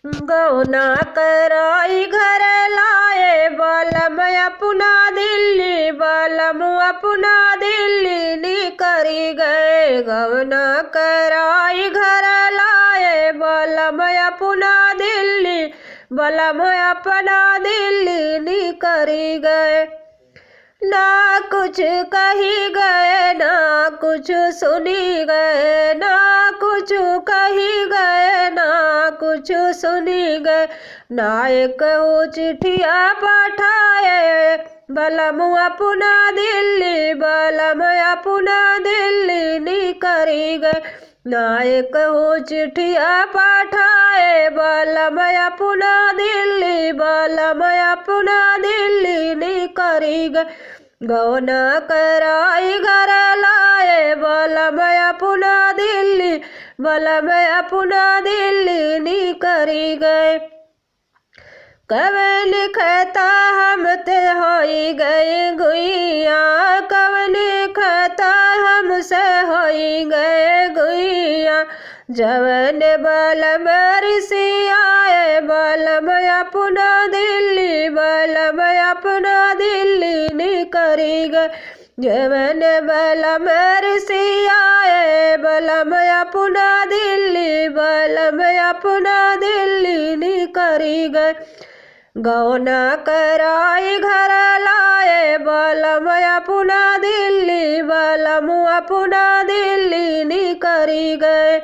गौना कराई घर लाए बलम अपना दिल्ली, बलम अपना दिल्ली निकरी गए। गौना कराई घर लाए बलम अपना दिल्ली, बलम अपना दिल्ली निकरी गए। ना कुछ कही गए ना कुछ सुनी गए, ना कुछ कही गए ना कुछ सुनी गए। नायक चिट्ठिया पठाए बलम अपना दिल्ली, बलम अपना दिल्ली निकरी गए। नायक चिट्ठिया पठाए बलम अपना दिल्ली, बलम अपना दिल्ली निकरी गए। गौना कराई घर लाए बलम अपना दिल्ली, बलम अपना दिल्ली निकरी गए। कब लिखता हम ते होई गए गुइया, कब लिखता हमसे होई गए गुइया। जवन बलम ऋषि आए बलम अपना दिल्ली, बलम अपना दिल्ली निकरी गए। जवन बलम ऋषि आए बलम अपना दिल्ली, बलम अपना दिल्ली निकरी गए। गौना कराई घर लाए बलम अपना दिल्ली, बलम अपना दिल्ली निकरी गए।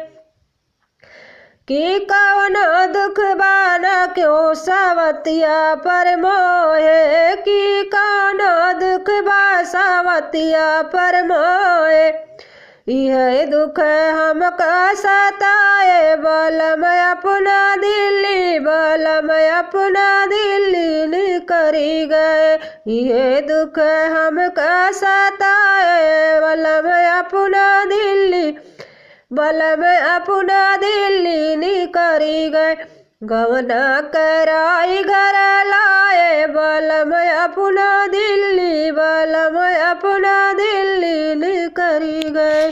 कि कौन दुख बाना क्यों सावतिया पर मोहे, कि कौन दुख बा सावतिया पर मोहे। यह दुख हमका सताए बलम अपना दिल्ली, बलम अपना दिल्ली निकरी गए। यह दुख हमका सताए बलम अपना दिल्ली, बलम अपना दिल्ली निकरी गए। गौना कराई घर लाए बलम अपना दिल्ली, बलम अपना दिल्ली निकरी गए।